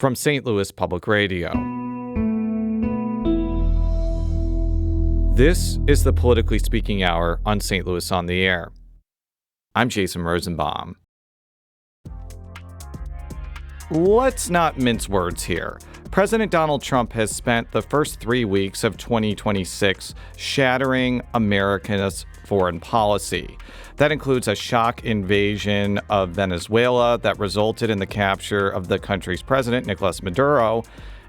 from St. Louis Public Radio. This is the Politically Speaking Hour on St. Louis on the Air. I'm Jason Rosenbaum. Let's not mince words here. President Donald Trump has spent the first 3 weeks of 2026 shattering America's foreign policy. That includes a shock invasion of Venezuela that resulted in the capture of the country's president, Nicolas Maduro.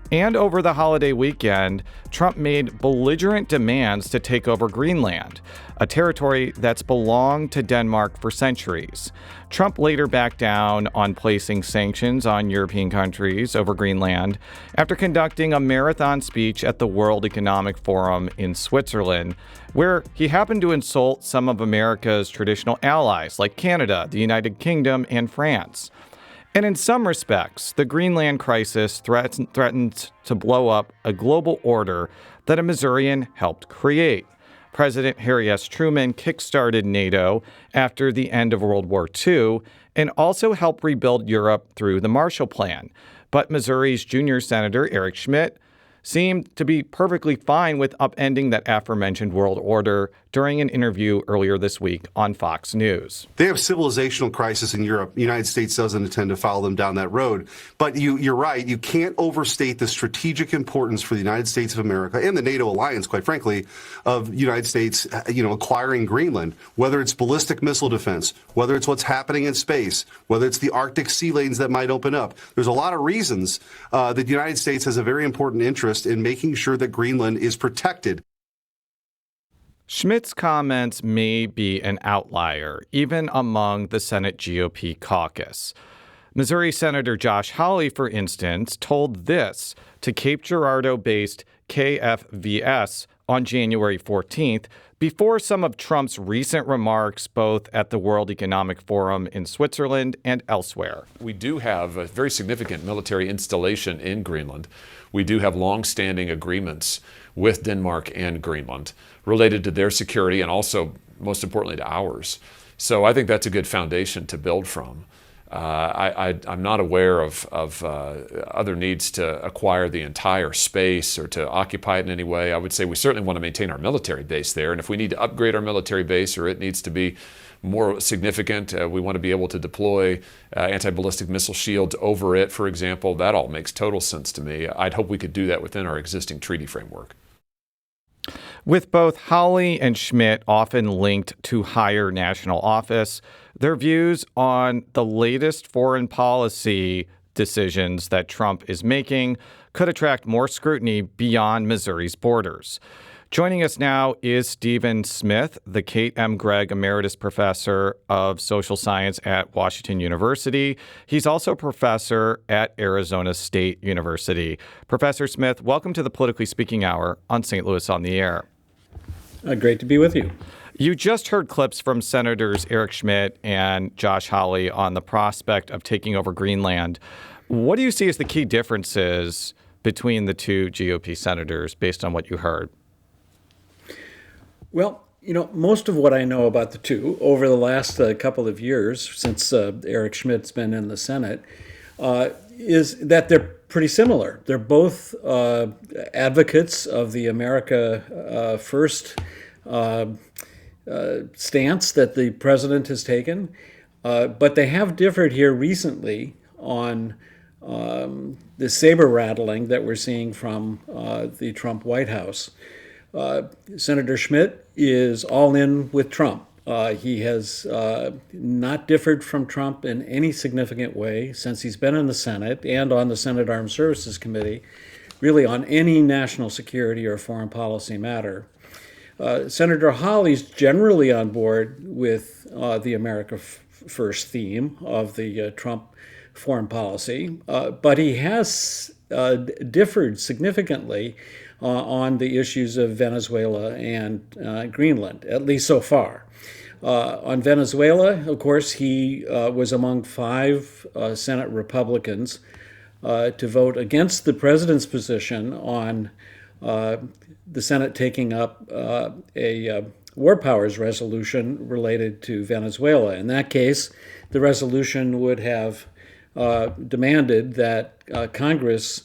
And over the holiday weekend, Trump made belligerent demands to take over Greenland, a territory that's belonged to Denmark for centuries. Trump later backed down on placing sanctions on European countries over Greenland after conducting a marathon speech at the World Economic Forum in Switzerland, where he happened to insult some of America's traditional allies like Canada, the United Kingdom, and France. And in some respects, the Greenland crisis threatens to blow up a global order that a Missourian helped create. President Harry S. Truman kickstarted NATO after the end of World War II and also helped rebuild Europe through the Marshall Plan. But Missouri's junior senator, Eric Schmitt, seemed to be perfectly fine with upending that aforementioned world order during an interview earlier this week on Fox News. They have civilizational crisis in Europe. The United States doesn't intend to follow them down that road. But you're right. You can't overstate the strategic importance for the United States of America and the NATO alliance, quite frankly, of the United States, acquiring Greenland, whether it's ballistic missile defense, whether it's what's happening in space, whether it's the Arctic sea lanes that might open up. There's a lot of reasons that the United States has a very important interest in making sure that Greenland is protected. Schmitt's comments may be an outlier, even among the Senate GOP caucus. Missouri Senator Josh Hawley, for instance, told this to Cape Girardeau-based KFVS on January 14th, before some of Trump's recent remarks both at the World Economic Forum in Switzerland and elsewhere. We do have a very significant military installation in Greenland. We do have long-standing agreements with Denmark and Greenland related to their security and also, most importantly, to ours. So I think that's a good foundation to build from. I'm not aware of other needs to acquire the entire space or to occupy it in any way. I would say we certainly want to maintain our military base there. And if we need to upgrade our military base or it needs to be more significant, we want to be able to deploy anti-ballistic missile shields over it, for example. That all makes total sense to me. I'd hope we could do that within our existing treaty framework. With both Hawley and Schmitt often linked to higher national office, their views on the latest foreign policy decisions that Trump is making could attract more scrutiny beyond Missouri's borders. Joining us now is Stephen Smith, the Kate M. Gregg Emeritus Professor of Social Science at Washington University. He's also a professor at Arizona State University. Professor Smith, welcome to the Politically Speaking Hour on St. Louis on the Air. Great to be with you. You just heard clips from Senators Eric Schmitt and Josh Hawley on the prospect of taking over Greenland. What do you see as the key differences between the two GOP senators based on what you heard? Well, most of what I know about the two over the last couple of years since Eric Schmidt's been in the Senate is that they're pretty similar. They're both advocates of the America First stance that the president has taken, but they have differed here recently on the saber rattling that we're seeing from the Trump White House. Senator Schmitt is all in with Trump. He has not differed from Trump in any significant way since he's been in the Senate and on the Senate Armed Services Committee, really on any national security or foreign policy matter. Senator Hawley's generally on board with the America First theme of the Trump foreign policy, but he has differed significantly on the issues of Venezuela and Greenland, at least so far. On Venezuela, of course, he was among 5 Senate Republicans to vote against the president's position on the Senate taking up a war powers resolution related to Venezuela. In that case, the resolution would have demanded that Congress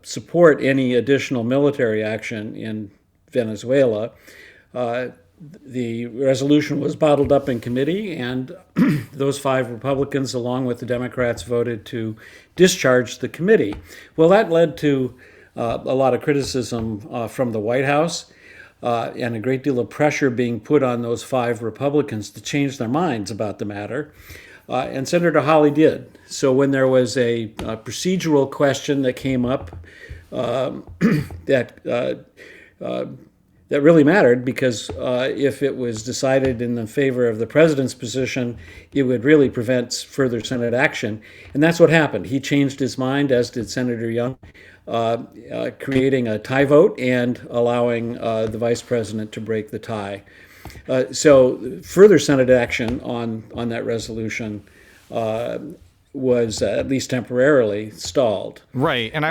support any additional military action in Venezuela. The resolution was bottled up in committee, and those 5 Republicans, along with the Democrats, voted to discharge the committee. Well, that led to a lot of criticism from the White House and a great deal of pressure being put on those 5 Republicans to change their minds about the matter. And Senator Hawley did. So when there was a procedural question that came up that really mattered, because if it was decided in the favor of the president's position, it would really prevent further Senate action. And that's what happened. He changed his mind, as did Senator Young, creating a tie vote and allowing the vice president to break the tie. So further Senate action on that resolution was at least temporarily stalled. Right, and I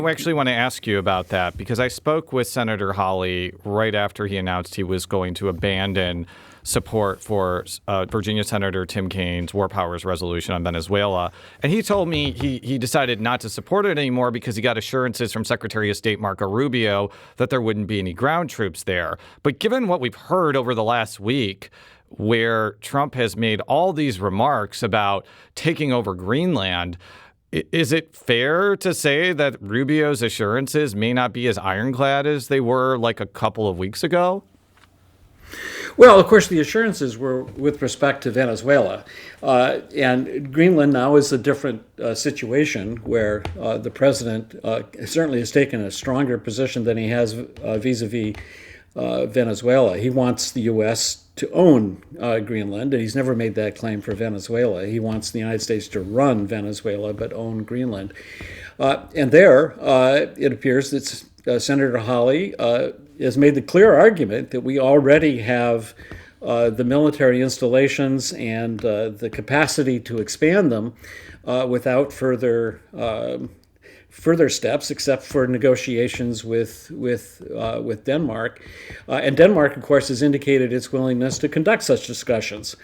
actually want to ask you about that, because I spoke with Senator Hawley right after he announced he was going to abandon support for Virginia Senator Tim Kaine's War Powers resolution on Venezuela. And he told me he decided not to support it anymore because he got assurances from Secretary of State Marco Rubio that there wouldn't be any ground troops there. But given what we've heard over the last week, where Trump has made all these remarks about taking over Greenland, is it fair to say that Rubio's assurances may not be as ironclad as they were like a couple of weeks ago? Well, of course, the assurances were with respect to Venezuela. And Greenland now is a different situation, where the president certainly has taken a stronger position than he has vis-a-vis Venezuela. He wants the U.S. to own Greenland, and he's never made that claim for Venezuela. He wants the United States to run Venezuela but own Greenland. And there, it appears that Senator Hawley has made the clear argument that we already have the military installations and the capacity to expand them without further steps, except for negotiations with Denmark. And Denmark, of course, has indicated its willingness to conduct such discussions.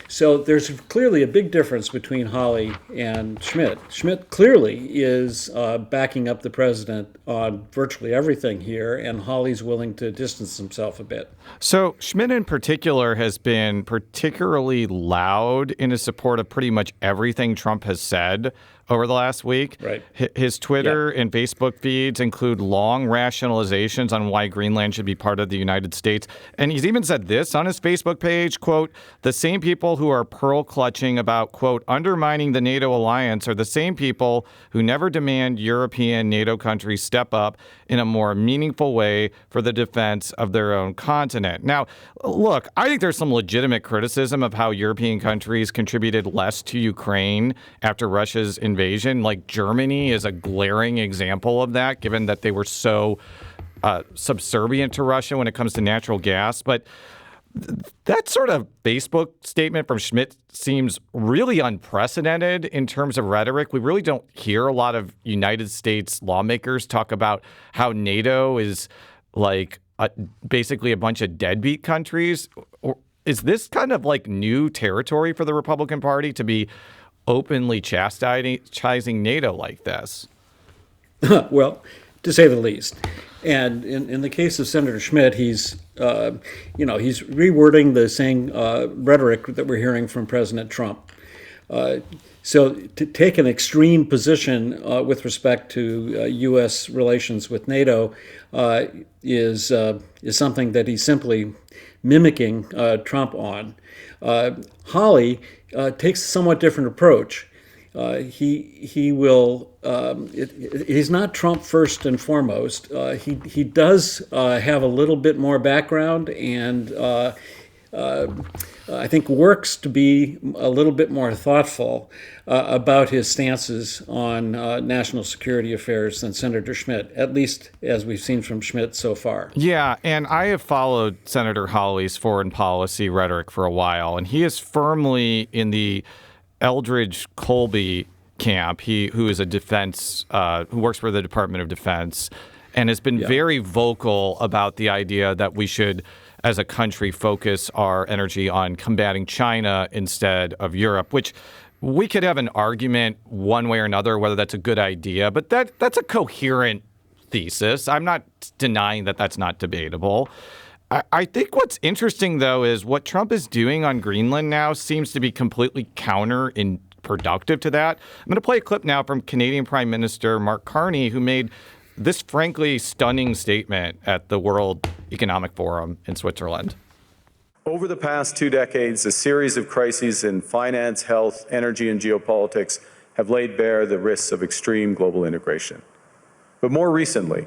So there's clearly a big difference between Hawley and Schmitt. Schmitt clearly is backing up the president on virtually everything here, and Hawley's willing to distance himself a bit. So Schmitt in particular has been particularly loud in his support of pretty much everything Trump has said over the last week. Right. His Twitter and Facebook feeds include long rationalizations on why Greenland should be part of the United States. And he's even said this on his Facebook page, quote, "The same people who are pearl clutching about, quote, undermining the NATO alliance are the same people who never demand European NATO countries step up in a more meaningful way for the defense of their own continent." Now, look, I think there's some legitimate criticism of how European countries contributed less to Ukraine after Russia's invasion. Like Germany is a glaring example of that, given that they were so subservient to Russia when it comes to natural gas. But that sort of Facebook statement from Schmitt seems really unprecedented in terms of rhetoric. We really don't hear a lot of United States lawmakers talk about how NATO is like basically a bunch of deadbeat countries. Or is this kind of like new territory for the Republican Party to be openly chastising NATO like this? Well, to say the least. And in the case of Senator Schmitt, he's rewording the same rhetoric that we're hearing from President Trump. So to take an extreme position with respect to U.S. relations with NATO is something that he's simply mimicking Trump on. Hawley takes a somewhat different approach. He will. He's not Trump first and foremost. He does have a little bit more background, and I think works to be a little bit more thoughtful about his stances on national security affairs than Senator Schmitt, at least as we've seen from Schmitt so far. Yeah, and I have followed Senator Hawley's foreign policy rhetoric for a while, and he is firmly in the Eldridge Colby camp, who is a defense, who works for the Department of Defense, and has been very vocal about the idea that we should, as a country, focus our energy on combating China instead of Europe, which we could have an argument one way or another whether that's a good idea, but that's a coherent thesis. I'm not denying that that's not debatable. I think what's interesting, though, is what Trump is doing on Greenland now seems to be completely counterproductive to that. I'm going to play a clip now from Canadian Prime Minister Mark Carney, who made this frankly stunning statement at the World Economic Forum in Switzerland. Over the past 2 decades, a series of crises in finance, health, energy, and geopolitics have laid bare the risks of extreme global integration. But more recently,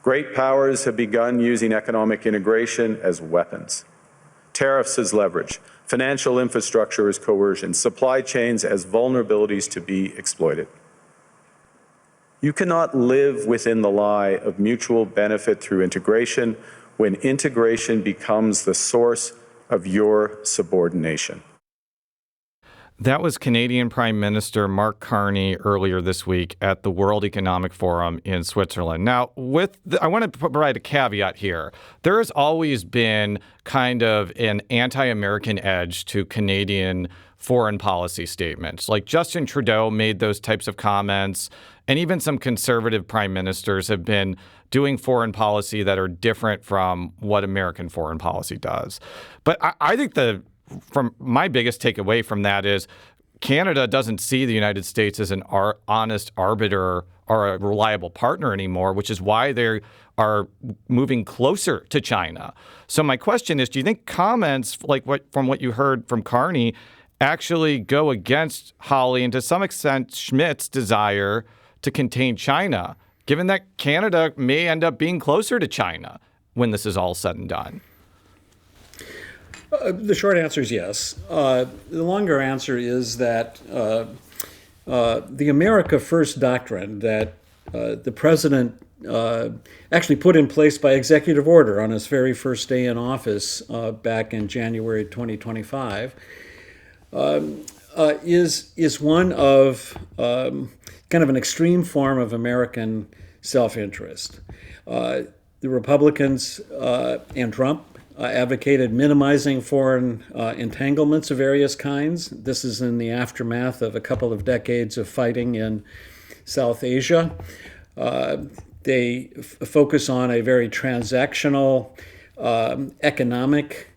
great powers have begun using economic integration as weapons. Tariffs as leverage, financial infrastructure as coercion, supply chains as vulnerabilities to be exploited. You cannot live within the lie of mutual benefit through integration when integration becomes the source of your subordination. That was Canadian Prime Minister Mark Carney earlier this week at the World Economic Forum in Switzerland. Now, I want to provide a caveat here. There has always been kind of an anti-American edge to Canadian foreign policy statements. Like Justin Trudeau made those types of comments, and even some conservative prime ministers have been doing foreign policy that are different from what American foreign policy does. But I think from my biggest takeaway from that is Canada doesn't see the United States as an honest arbiter or a reliable partner anymore, which is why they are moving closer to China. So my question is, do you think comments like from what you heard from Carney actually go against Hawley and to some extent Schmitt's desire to contain China, given that Canada may end up being closer to China when this is all said and done? The short answer is yes. The longer answer is that the America First doctrine that the president actually put in place by executive order on his very first day in office back in January 2025 is one of kind of an extreme form of American self-interest. The Republicans and Trump advocated minimizing foreign entanglements of various kinds. This is in the aftermath of a couple of decades of fighting in South Asia. They focus on a very transactional economic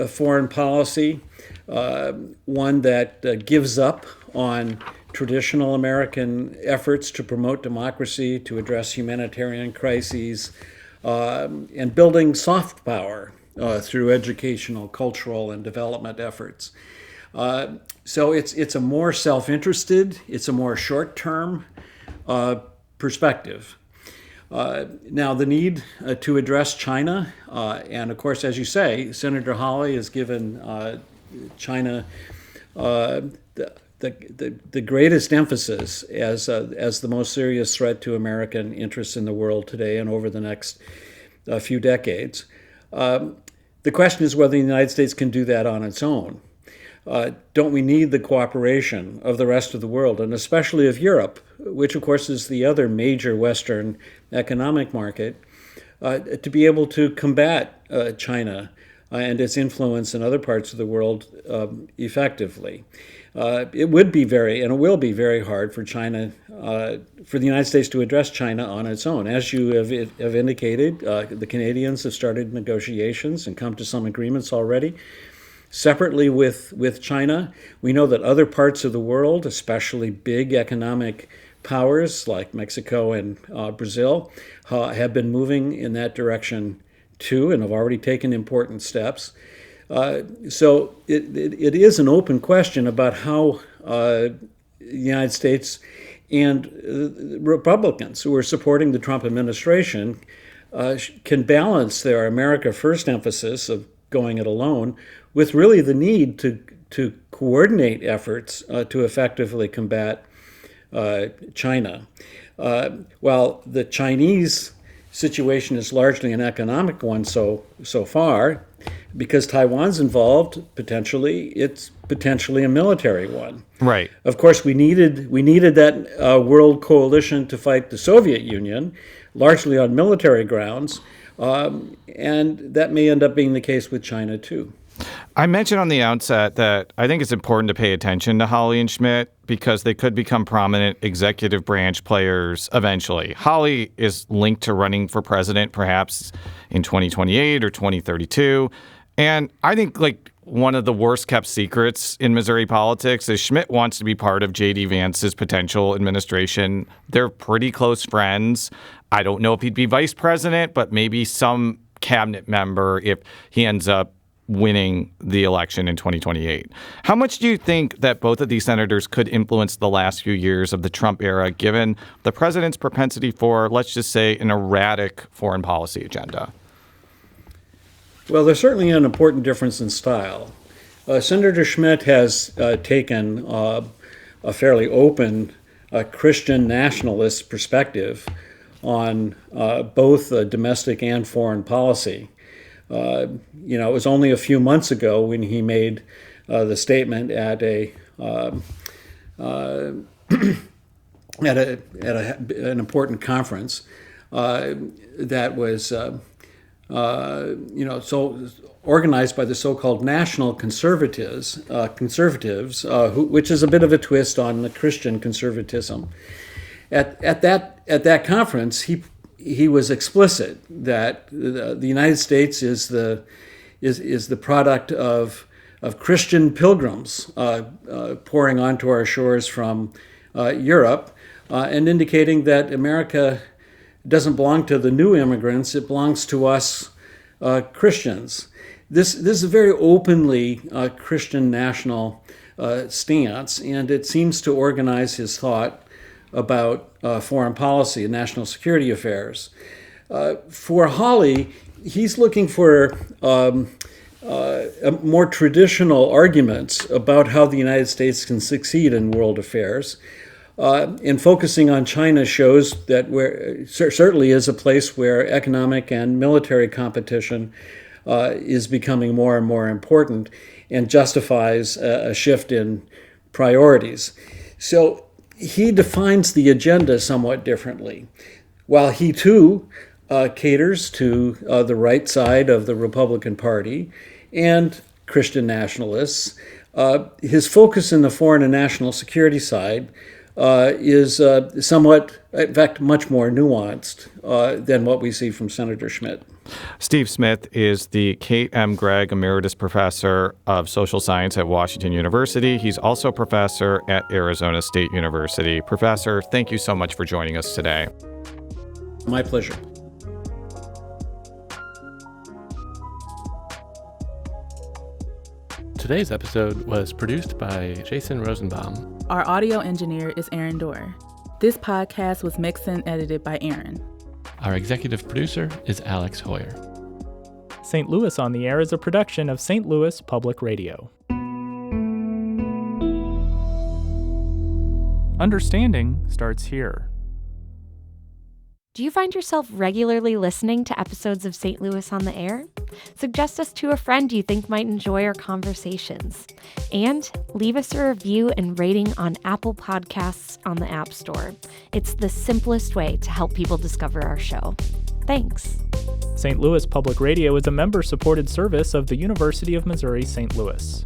foreign policy, one that gives up on traditional American efforts to promote democracy, to address humanitarian crises, and building soft power through educational, cultural, and development efforts. So it's a more self-interested, it's a more short-term perspective. Now, the need to address China, and of course, as you say, Senator Hawley has given China the greatest emphasis as the most serious threat to American interests in the world today and over the next few decades. The question is whether the United States can do that on its own. Don't we need the cooperation of the rest of the world, and especially of Europe, which of course is the other major Western economic market, to be able to combat China and its influence in other parts of the world effectively? It would be and it will be very hard for China, for the United States to address China on its own. As you have indicated, the Canadians have started negotiations and come to some agreements already. Separately with China, we know that other parts of the world, especially big economic powers like Mexico and Brazil, have been moving in that direction too and have already taken important steps. So it is an open question about how the United States and Republicans who are supporting the Trump administration can balance their America First emphasis of going it alone with really the need to coordinate efforts to effectively combat China. While the Chinese situation is largely an economic one so far, because Taiwan's involved, it's potentially a military one. Right. Of course, we needed that world coalition to fight the Soviet Union, largely on military grounds, and that may end up being the case with China too. I mentioned on the outset that I think it's important to pay attention to Hawley and Schmitt because they could become prominent executive branch players eventually. Hawley is linked to running for president perhaps in 2028 or 2032. And I think one of the worst kept secrets in Missouri politics is Schmitt wants to be part of J.D. Vance's potential administration. They're pretty close friends. I don't know if he'd be vice president, but maybe some cabinet member if he ends up winning the election in 2028. How much do you think that both of these senators could influence the last few years of the Trump era, given the president's propensity for, let's just say, an erratic foreign policy agenda? Well, there's certainly an important difference in style. Senator Schmitt has taken a fairly open Christian nationalist perspective on both domestic and foreign policy. It was only a few months ago when he made the statement at an important conference that was so organized by the so-called national conservatives, which is a bit of a twist on the Christian conservatism. At that conference, he was explicit that the United States is the product of Christian pilgrims pouring onto our shores from Europe, and indicating that America doesn't belong to the new immigrants; it belongs to us Christians. This is a very openly Christian national stance, and it seems to organize his thought about foreign policy and national security affairs. For Hawley, he's looking for more traditional arguments about how the United States can succeed in world affairs. And focusing on China shows that certainly is a place where economic and military competition is becoming more and more important and justifies a shift in priorities. So he defines the agenda somewhat differently. While he too caters to the right side of the Republican Party and Christian nationalists, his focus in the foreign and national security side is somewhat, in fact, much more nuanced than what we see from Senator Schmitt. Steve Smith is the Kate M. Gregg Emeritus Professor of Social Science at Washington University. He's also a professor at Arizona State University. Professor, thank you so much for joining us today. My pleasure. Today's episode was produced by Jason Rosenbaum. Our audio engineer is Aaron Dorr. This podcast was mixed and edited by Aaron. Our executive producer is Alex Hoyer. St. Louis on the Air is a production of St. Louis Public Radio. Understanding starts here. Do you find yourself regularly listening to episodes of St. Louis on the Air? Suggest us to a friend you think might enjoy our conversations. And leave us a review and rating on Apple Podcasts on the App Store. It's the simplest way to help people discover our show. Thanks. St. Louis Public Radio is a member-supported service of the University of Missouri St. Louis.